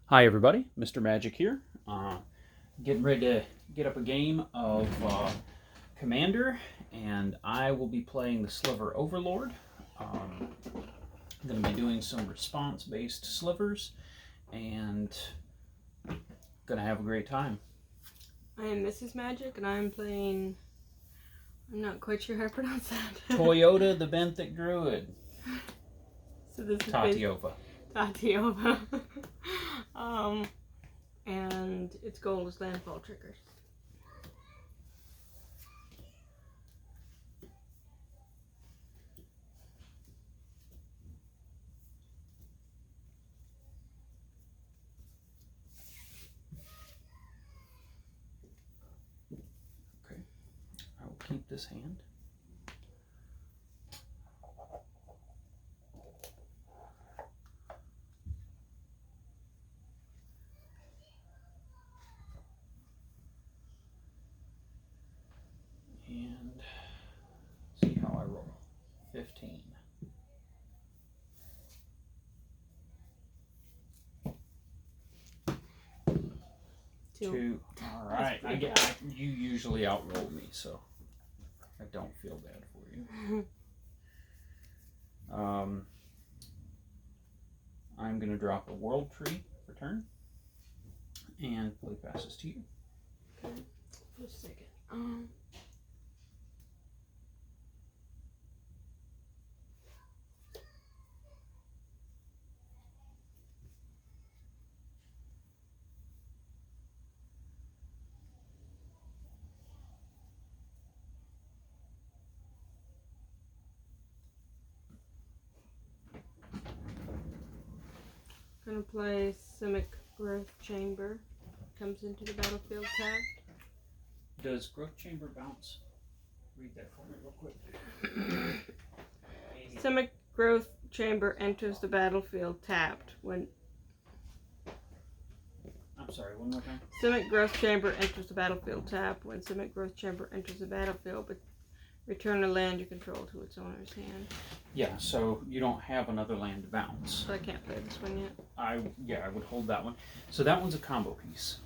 Hi everybody, Mr. Magic here. Getting ready to get up a game of Commander, and I will be playing the Sliver Overlord. I'm going to be doing some response-based slivers, and going to have a great time. I am Mrs. Magic, and I'm playing... I'm not quite sure how to pronounce that. Tatyova the Benthic Druid. So this is Tatyova. Tatyova. And its goal is landfall triggers. Okay, I will keep this hand. And see how I roll. 15. Two. All right. You usually outroll me, so I don't feel bad for you. I'm going to drop a world tree for turn and play passes to you. Okay. Just a second. Gonna play Simic Growth Chamber. Comes into the battlefield tapped. Does Growth Chamber bounce? Read that for me real quick. Simic Growth Chamber enters the battlefield tapped when... I'm sorry, one more time. Simic Growth Chamber enters the battlefield tapped when Simic Growth Chamber enters the battlefield, but return a land you control to its owner's hand. Yeah, so you don't have another land to bounce. So I can't play this one yet. I would hold that one. So that one's a combo piece.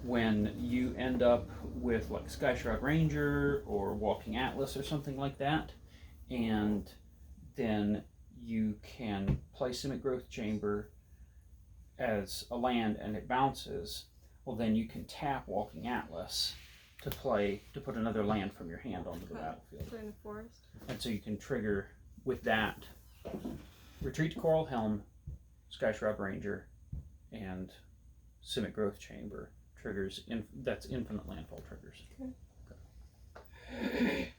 When you end up with like Sky Shroud Ranger or Walking Atlas or something like that, and then you can play Simic Growth Chamber as a land and it bounces, well then you can tap Walking Atlas to put another land from your hand onto the battlefield. Play in the forest. And so you can trigger with that Retreat to Coral Helm, Sky Shroud Ranger, and Simic Growth Chamber triggers. That's infinite landfall triggers. Okay.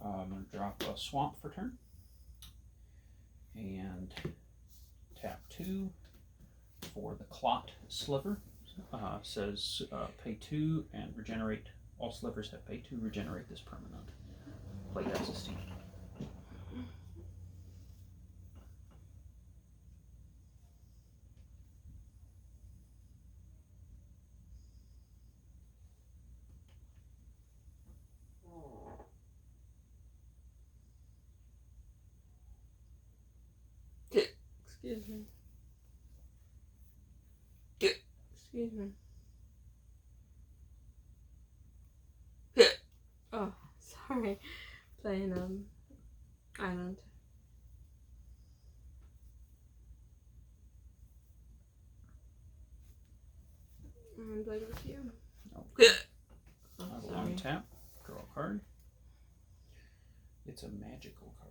I'm going to drop a swamp for turn and tap 2 for the Clot Sliver. Says pay 2 and regenerate. All slivers have pay 2, regenerate this permanent. Play passes to you. Excuse me. Excuse me. Oh, sorry. Playing Island. And play with you. Okay. Oh, I will sorry. untap, draw a card. It's a magical card.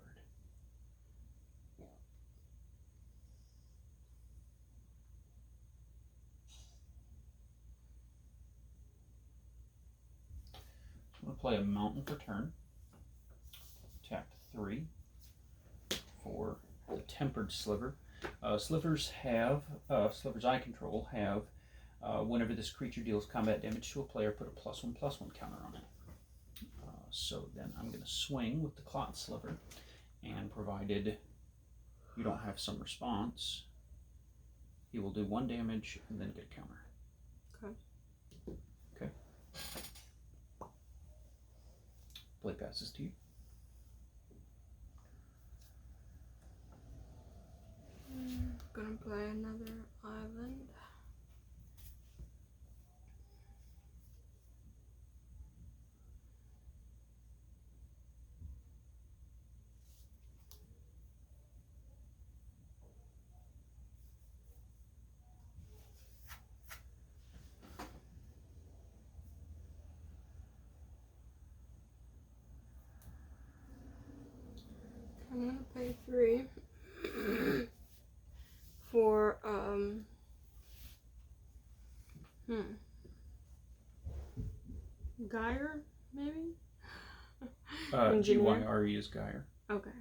I'm going to play a mountain for turn. Tap 3 for the Tempered Sliver. Slivers I control have, whenever this creature deals combat damage to a player, put a +1/+1 counter on it. So then I'm going to swing with the Clot Sliver, and provided you don't have some response, he will do 1 damage and then get counter. Okay. Play passes to you. Gyre, maybe? Gyre is Gyre. Okay.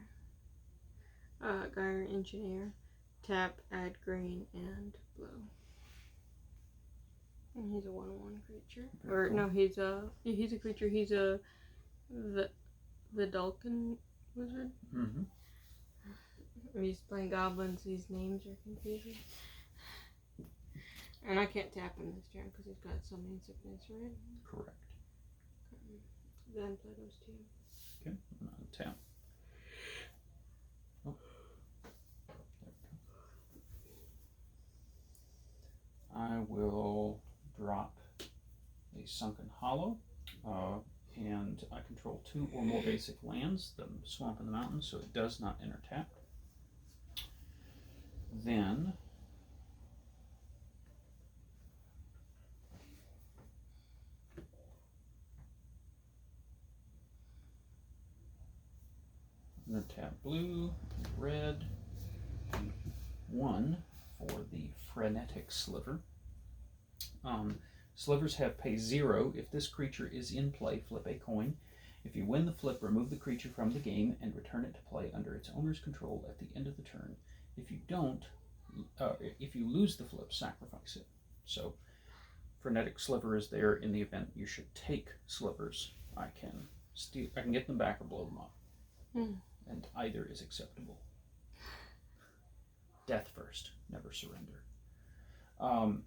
Gyre Engineer. Tap, add green and blue. And he's a 1/1 creature. Very cool. No, he's a creature. He's a Vidalcan wizard. Mm-hmm. He's playing goblins. These names are confusing. And I can't tap him this turn because he's got so many sickness, right? Correct. Then play those two. Okay, tap. Oh. There we go. I will drop a Sunken Hollow, and I control 2 or more basic lands, the swamp and the mountain, so it does not enter tapped. Then I'm going to tap blue, red, and 1 for the Frenetic Sliver. Slivers have pay 0. If this creature is in play, flip a coin. If you win the flip, remove the creature from the game and return it to play under its owner's control at the end of the turn. If you don't, if you lose the flip, sacrifice it. So, Frenetic Sliver is there in the event you should take slivers. I can get them back or blow them up. And either is acceptable. Death first, never surrender. Not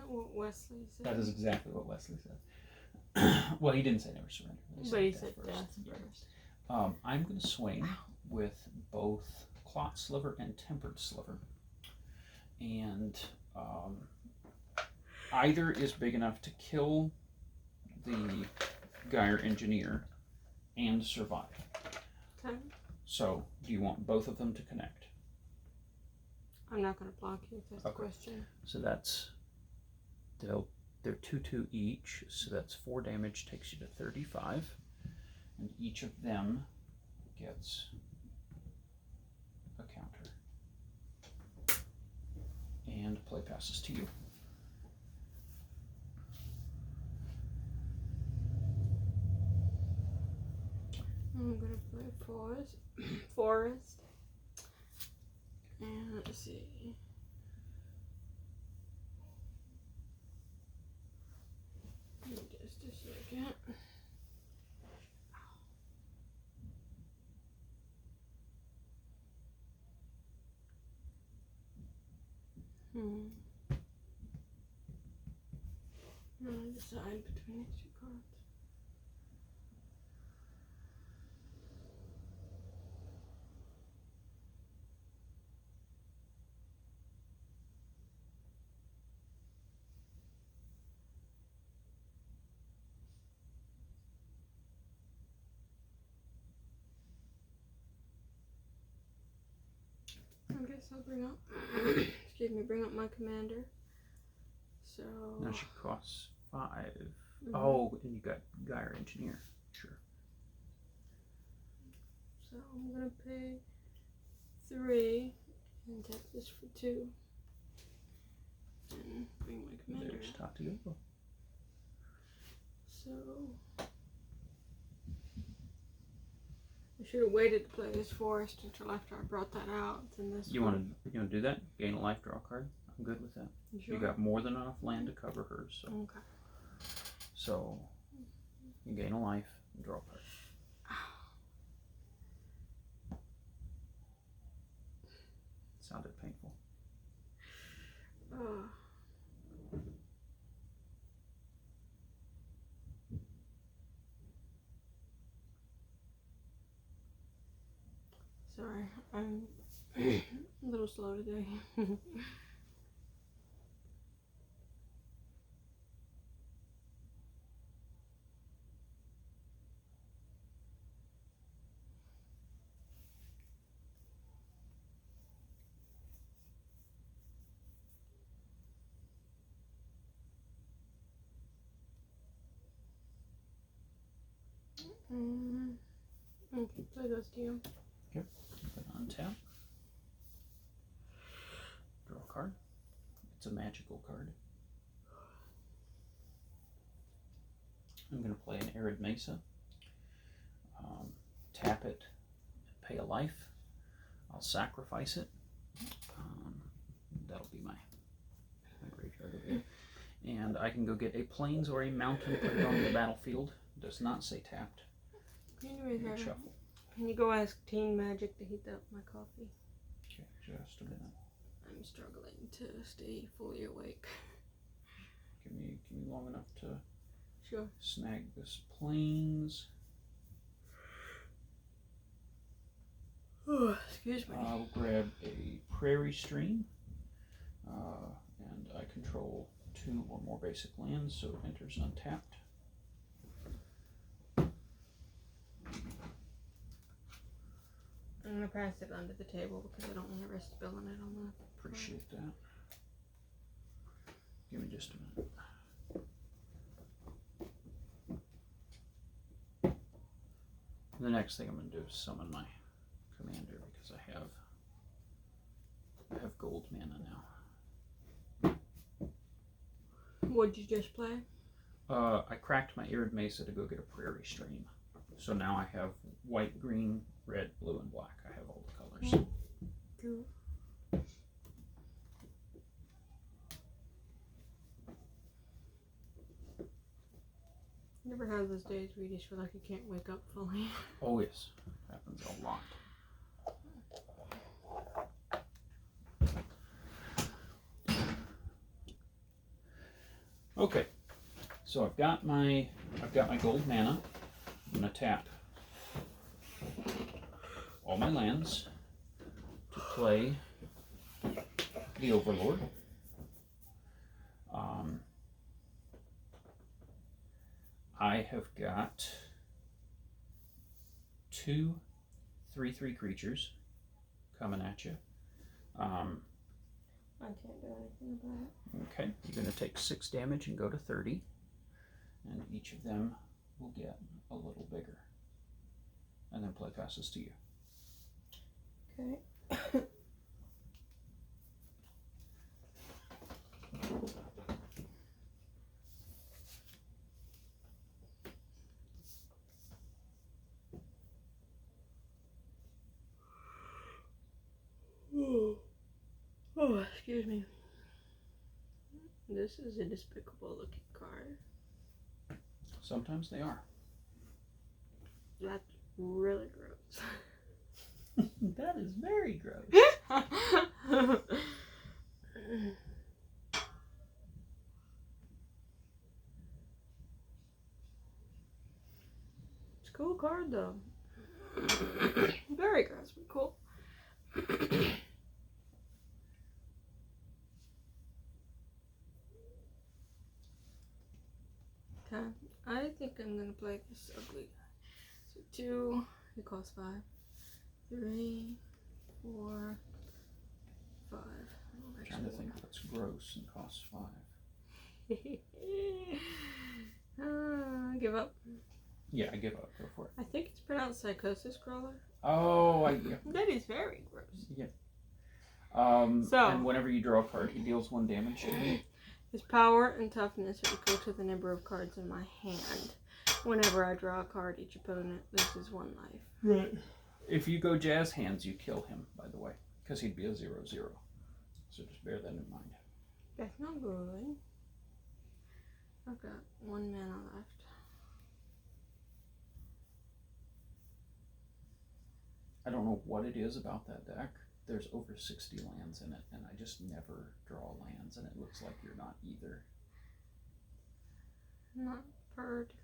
what Wesley said. That is exactly what Wesley said. Well, he didn't say never surrender. He said death first. I'm going to swing with both Clot Sliver and Tempered Sliver. And either is big enough to kill the Gyre Engineer and survive. Okay. So, do you want both of them to connect? I'm not going to block you if that's the question. So that's, they're 2/2 each, so that's 4 damage, takes you to 35. And each of them gets a counter. And play passes to you. I'm going to play Forest. And let's see. Just a second. I decide between these 2 cards. I guess I'll bring up my commander. So Now she costs 5. Oh, and you got Gyre Engineer. Sure. So I'm gonna pay 3 and tap this for 2. And bring my commander. There's Tatyova. So I should have waited to play this Forest until after I brought that out. Then this. You want to do that? Gain a life, draw a card. I'm good with that. Sure? You got more than enough land to cover hers. So. Okay. So you gain a life and draw a card. Sounded painful. Sorry, I'm a little slow today. Okay, play those two. Okay, put it on tap. Draw a card. It's a mana magical card. I'm going to play an Arid Mesa. Tap it, pay a life. I'll sacrifice it. That'll be my graveyard over there. And I can go get a plains or a mountain, put it on the battlefield. Does not say tapped. Shuffle. Can you go ask Teen Magic to heat up my coffee? Okay, just a minute. I'm struggling to stay fully awake. Give me long enough to snag this plains. Oh, excuse me. I'll grab a prairie stream, and I control 2 or more basic lands, so it enters untapped. I'm gonna pass it under the table because I don't want to risk spilling it on the. Appreciate that. Give me just a minute. The next thing I'm going to do is summon my commander because I have gold mana now. What'd you just play? I cracked my Arid Mesa to go get a prairie stream. So now I have white, green, red, blue, and black. I have all the colors. Cool. You ever have those days where you just feel like you can't wake up fully? Oh yes, happens a lot. Okay, so I've got my gold mana. I'm gonna tap all my lands to play the Overlord. I have got 2 3/3 creatures coming at you. I can't do anything about it. Okay, you're going to take 6 damage and go to 30, and each of them will get a little bigger, and then play passes to you. Okay. Oh, excuse me. This is a despicable looking card. Sometimes they are. That's really gross. That is very gross. It's a cool card though. Very gross, but cool. Okay, I think I'm gonna play this ugly guy. So 2, it costs 5. 3, 4, 5. I'm trying to think what's gross and costs 5. Give up. Yeah, I give up. Go for it. I think it's pronounced Psychosis Crawler. Oh, That is very gross. Yeah. So, and whenever you draw a card, he deals 1 damage to me. his power and toughness are equal to the number of cards in my hand. Whenever I draw a card, each opponent loses 1 life. Right. If you go jazz hands, you kill him, by the way, because he'd be a 0/0. So just bear that in mind. That's not good. I've got 1 mana left. I don't know what it is about that deck. There's over 60 lands in it, and I just never draw lands, and it looks like you're not either. Not particularly.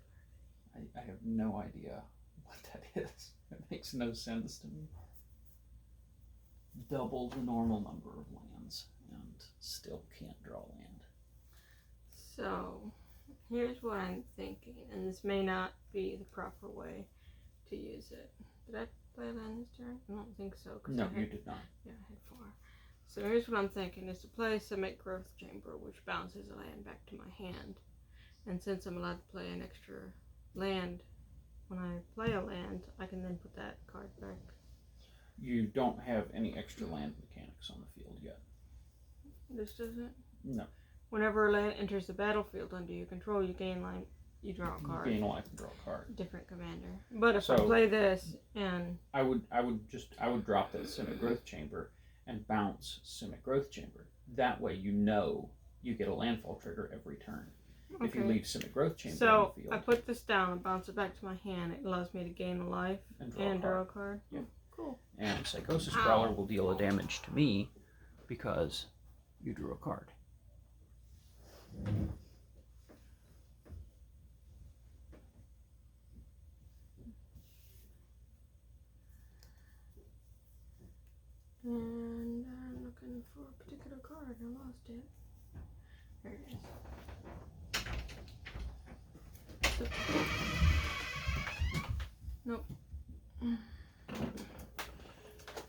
I have no idea what that is. It makes no sense to me. Double the normal number of lands, and still can't draw land. So, here's what I'm thinking, and this may not be the proper way to use it. Did I play a land this turn? I don't think so. No, you did not. Yeah, I had 4. So here's what I'm thinking, is to play Summit Growth Chamber, which bounces a land back to my hand. And since I'm allowed to play an extra land, when I play a land, I can then put that card back. You don't have any extra land mechanics on the field yet. This doesn't? No. Whenever a land enters the battlefield under your control, you gain life. You draw a card. You gain life and draw a card. Different commander. But if I play this and I would drop that Simic Growth Chamber and bounce Simic Growth Chamber. That way you know you get a landfall trigger every turn. Okay. If you leave Simic Growth Chamber on the field. I put this down and bounce it back to my hand. It allows me to gain a life and draw a card. Yeah. Oh, cool. And Psychosis Prowler will deal a damage to me because you drew a card. And I'm looking for a particular card. I lost it. There it is. Nope.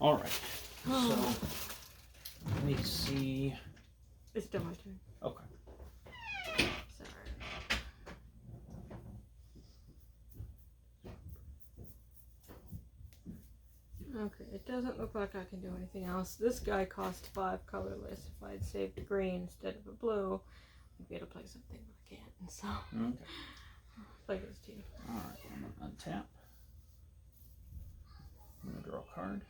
All right. So let me see. It's still my turn. Okay. Sorry. Okay, it doesn't look like I can do anything else. This guy costs 5 colorless. If I had saved a green instead of a blue, I'd be able to play something, but I can't. So, okay. Play this to you. Alright, I'm going to untap. I'm going to draw a card.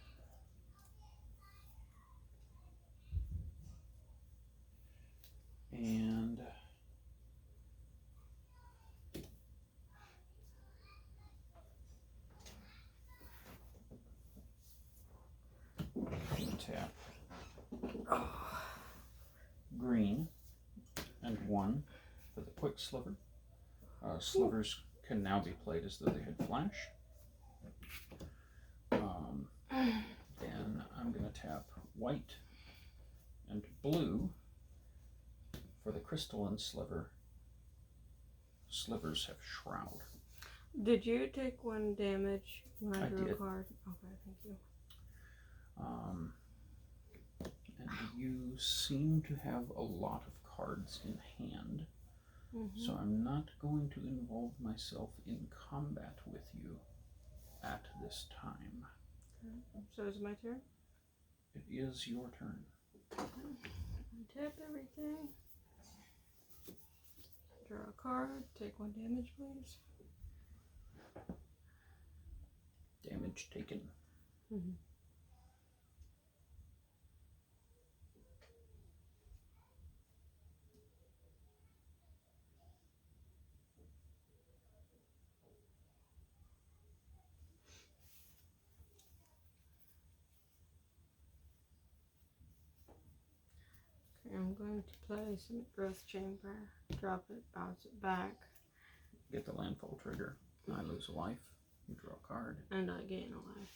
And tap green and 1 for the quick sliver. Slivers can now be played as though they had flash. Then I'm going to tap white and blue for the crystalline sliver. Slivers have shroud. Did you take 1 damage when I drew did. a card? Okay, thank you. And you seem to have a lot of cards in hand, so I'm not going to involve myself in combat with you at this time. Okay. So is it my turn? It is your turn. Tap everything. Draw a card. Take 1 damage, please. Damage taken. I'm going to play some Growth Chamber, drop it, bounce it back. Get the landfall trigger. I lose a life. You draw a card. And I gain a life.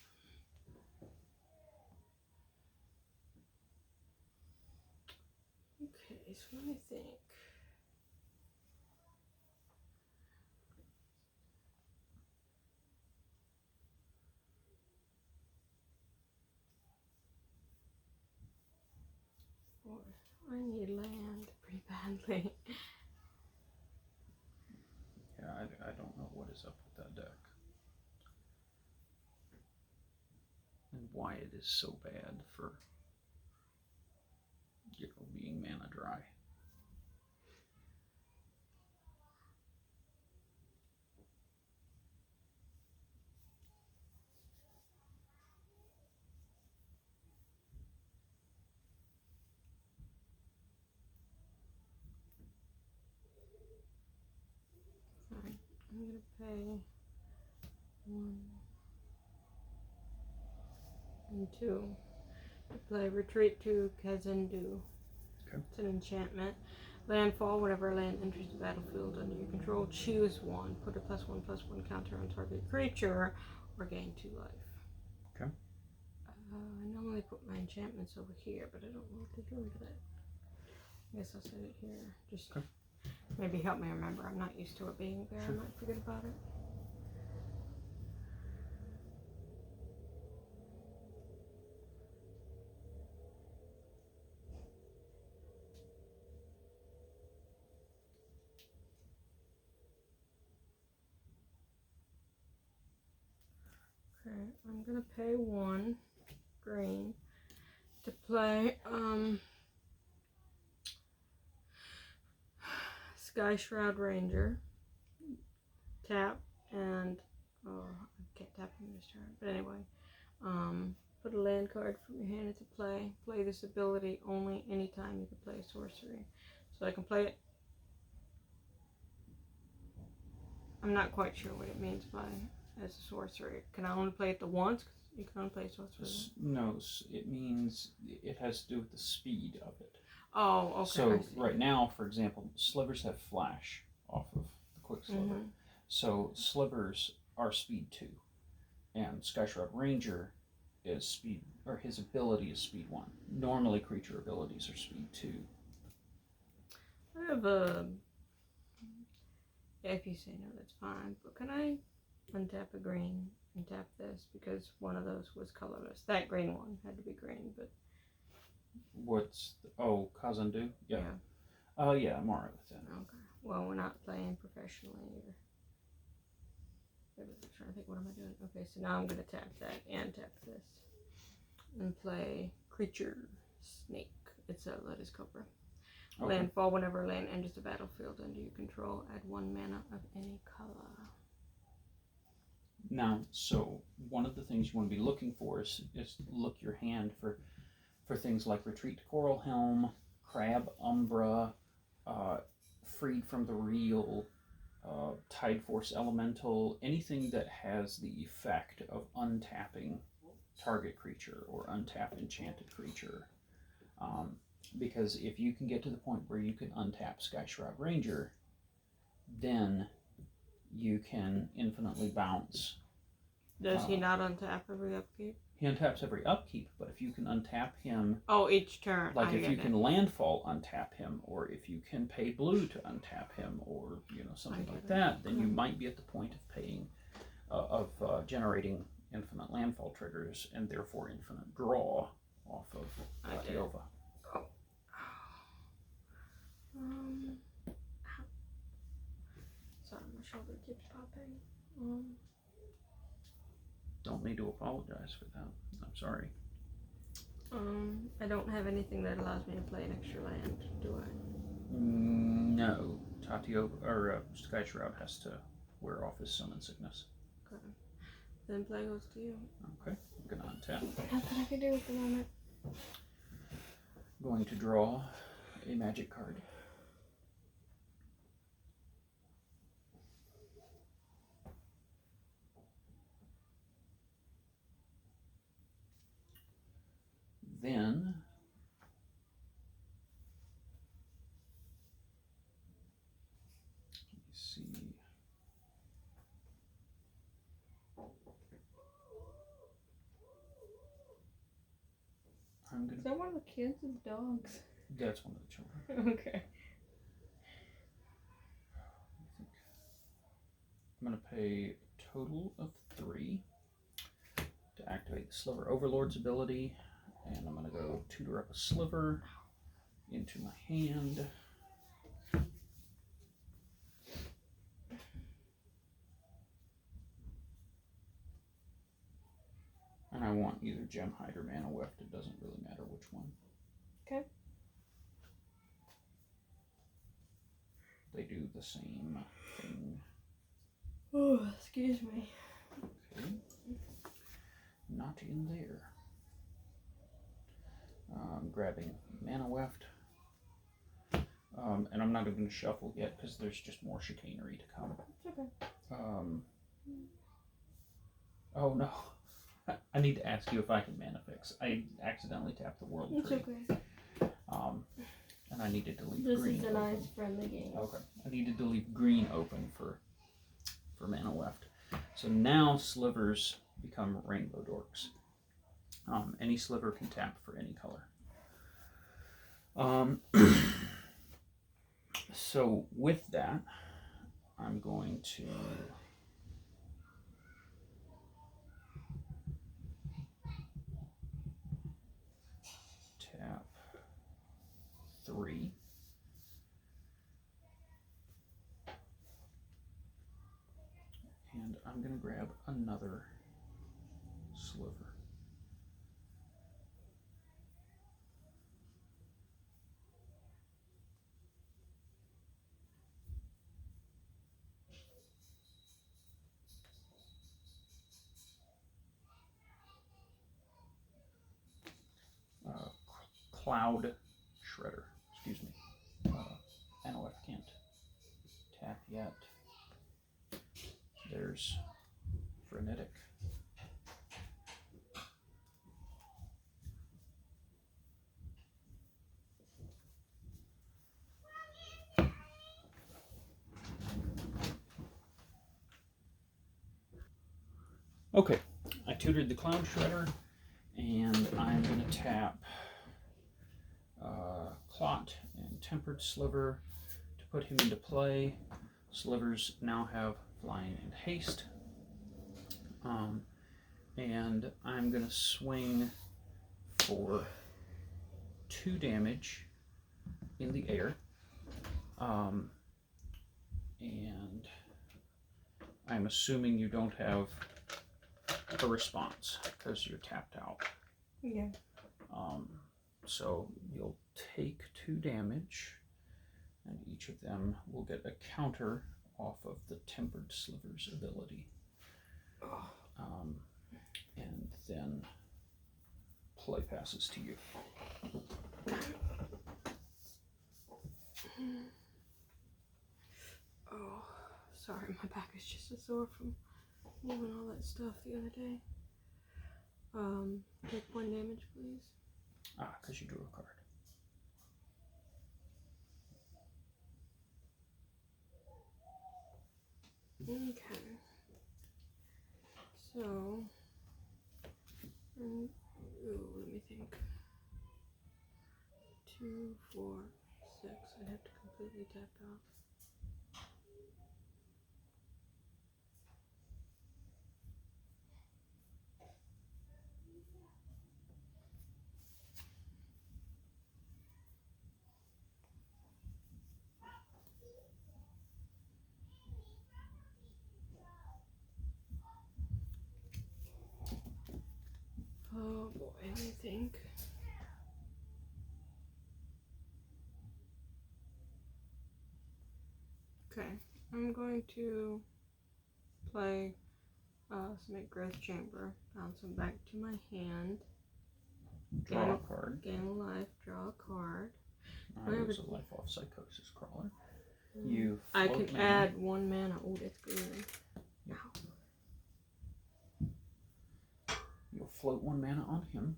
Okay, so let me think. Boy, I need land pretty badly. Yeah, I don't know what is up with that deck. And why it is so bad for, being mana dry. Alright, I'm gonna pay 1 and 2 to play Retreat to Kazendu. Okay. It's an enchantment. Landfall, whenever a land enters the battlefield under your control, choose 1. Put a +1/+1 counter on target creature, or gain 2 life. Okay. I normally put my enchantments over here, but I don't know what to do with it. I guess I'll set it here. Just maybe help me remember. I'm not used to it being there. Sure. I might forget about it. Okay, I'm gonna pay 1 green to play Sky Shroud Ranger. Tap and I can't tap him this turn. But anyway, put a land card from your hand into play. Play this ability only anytime you can play a sorcery. So I can play it. I'm not quite sure what it means by as a sorcery. Can I only play it the once? 'Cause you can only play a sorcery. No, it means it has to do with the speed of it. Oh, okay. So right now, for example, slivers have flash off of the quick sliver. Mm-hmm. So slivers are speed 2, and Sky Shroud Ranger is speed, or his ability is speed 1. Normally, creature abilities are speed 2. I have a. If you say no, that's fine. But can I untap a green and tap this because one of those was colorless? That green one had to be green, but. What's Kazandu? Yeah. Yeah, I'm alright with that. Okay. Well, we're not playing professionally. I'm trying to think, what am I doing? Okay, so now I'm going to tap that and tap this. And play Creature Snake. It's a Lettuce Cobra. Okay. Landfall whenever a land enters the battlefield under your control. Add 1 mana of any color. Now, so one of the things you want to be looking for is look your hand for things like Retreat to Coral Helm, Crab Umbra, Freed from the Reel, Tide Force Elemental, anything that has the effect of untapping target creature or untap enchanted creature. Because if you can get to the point where you can untap Sky Shroud Ranger, then you can infinitely bounce. Does he not untap every upkeep? He untaps every upkeep, but if you can untap him... Oh, each turn. Like if you can landfall untap him, or if you can pay blue to untap him, or something like that, then you might be at the point of paying, generating infinite landfall triggers, and therefore infinite draw off of Tatyova. Oh. Sorry, my shoulder keeps popping. Don't need to apologize for that. I'm sorry. I don't have anything that allows me to play an extra land, do I? No. Tatyova, or Sky Shroud has to wear off his summon sickness. Okay. Then play goes to you. Okay. I'm going to untap. Nothing I can do at the moment. Going to draw a magic card. Then let me see. Is that one of the kids' dogs? That's one of the children. Okay. I'm going to pay a total of 3 to activate the Sliver Overlord's ability. And I'm going to go tutor up a Sliver into my hand. And I want either Gemhide or Mana Weft. It doesn't really matter which one. Okay. They do the same thing. Oh, excuse me. Okay. Not in there. Grabbing Mana Weft. And I'm not even going to shuffle yet because there's just more chicanery to come. It's okay. Oh no. I need to ask you if I can mana fix. I accidentally tapped the world tree. It's okay. And I needed to leave this green is a open. nice friendly game. Okay. I needed to leave green open for Mana Weft. So now slivers become rainbow dorks. Any sliver can tap for any color. So with that, I'm going to tap 3. And I'm going to grab another sliver. Cloud Shredder. Excuse me. I know I can't tap yet. There's Frenetic. Okay, I tutored the Cloud Shredder, and I'm going to tap Clot and Tempered Sliver to put him into play. Slivers now have Flying and Haste. And I'm going to swing for 2 damage in the air. And I'm assuming you don't have a response because you're tapped out. Yeah. So you'll take 2 damage, and each of them will get a counter off of the Tempered Sliver's ability. And then play passes to you. Oh, sorry, my back is just so sore from moving all that stuff the other day. Take 1 damage, please. Because you drew a card. Okay. So, let me think. 2, 4, 6. I'd have to completely tap out. Oh boy, let me think. Okay, I'm going to play Summit Growth Chamber, bounce them back to my hand. Draw a card. Gain a life, draw a card. I lose a life off Psychosis Crawler. You I can mana. add 1 mana. Oh, that's good. Yep. You'll float 1 mana on him.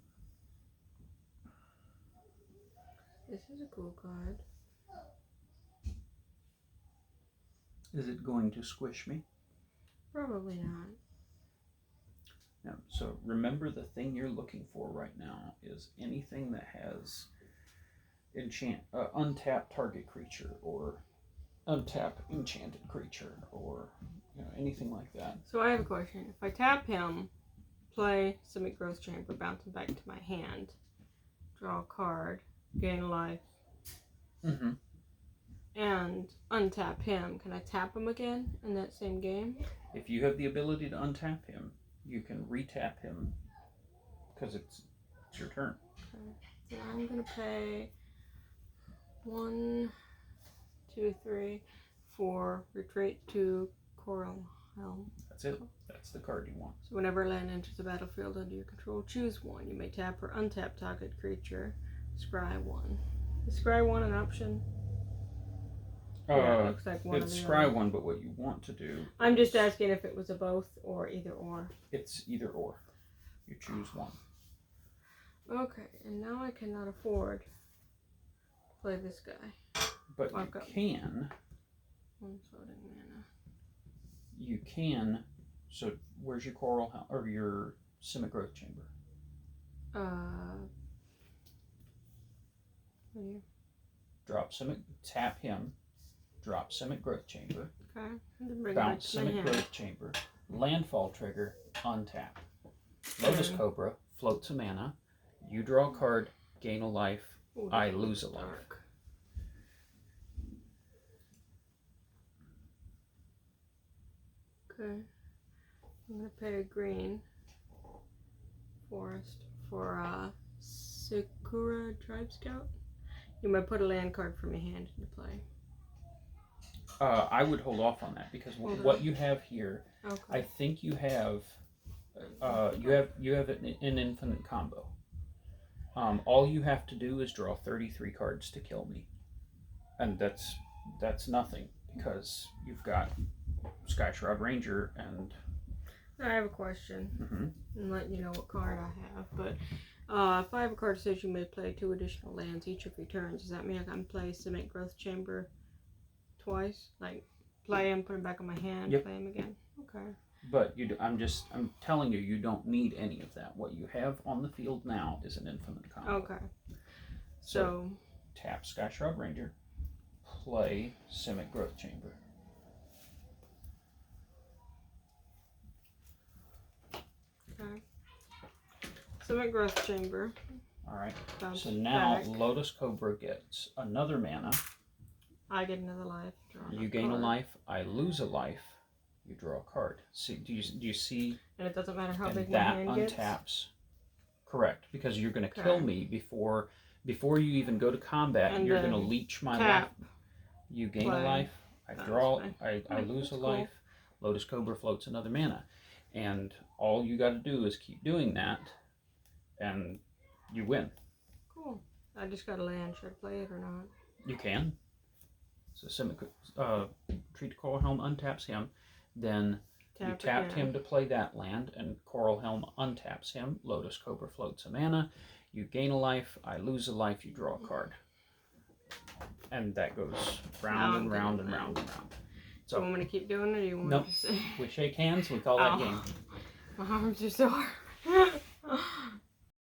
This is a cool card. Is it going to squish me? Probably not. No. So remember, the thing you're looking for right now is anything that has untap target creature, or untap enchanted creature, or anything like that. So I have a question. If I tap him, play Summit Growth Chamber, bounce him back to my hand, draw a card, gain a life, and untap him, can I tap him again in that same game? If you have the ability to untap him, you can retap him because it's your turn. Okay. So I'm gonna pay 1, 2, 3, 4, retreat to Coral Helm. That's it. That's the card you want. So whenever land enters the battlefield under your control, choose 1. You may tap or untap target creature. Scry 1. Is Scry 1 an option? Yeah, it looks like one it's of the scry other. 1, but what you want to do... I'm just asking if it was a both or either or. It's either or. You choose 1. Okay, and now I cannot afford to play this guy. But Walk you up. can... 1 floating mana. You can... So, where's your Coral Helm, or your Summit Growth Chamber? Right here. Drop Summit... Tap him. Drop Summit Growth Chamber. Okay, and then bring Bounce it back to my Summit hand. Growth Chamber. Landfall trigger. Untap. Lotus Cobra. Floats a mana. You draw a card. Gain a life. Ooh, I this lose a one's life. dark. Okay, I'm gonna pay a green forest for Sakura Tribe Scout. You might put a land card from your hand into play. I would hold off on that because what you have here, Okay. I think you have an infinite combo. All you have to do is draw 33 cards to kill me. And that's nothing, because you've got Sky Shroud Ranger and... I have a question. And let you know what card I have. But if I have a card that says you may play 2 additional lands each of your turns, does that mean I can play Simic Growth Chamber twice? Like, play him, put him back on my hand, Yep. play him again? Okay. But I'm telling you, you don't need any of that. What you have on the field now is an infinite combo. Okay. So tap Sky Shroud Ranger, play Simic Growth Chamber. Okay. Simic Growth Chamber. Alright. Bounce So now back. Lotus Cobra gets another mana. I get another life. You gain a life, I lose a life. You draw a card. See, do you see? And it doesn't matter how and big my that hand gets? untaps. Correct, because you're going to kill me before you even go to combat. And you're going to leech my life. You gain a life. I draw. I lose a life. Lotus Cobra floats another mana, and all you got to do is keep doing that, and you win. Cool. I just got to land. Should I play it or not? You can. So treat Coral Helm untaps him, then you tapped him to play that land, and Coral Helm untaps him. Lotus Cobra floats a mana. You gain a life. I lose a life. You draw a card, and that goes round and round and round and round. So you want me to keep doing it, or you want nope. me to say? We shake hands. We call that game. My arms are sore.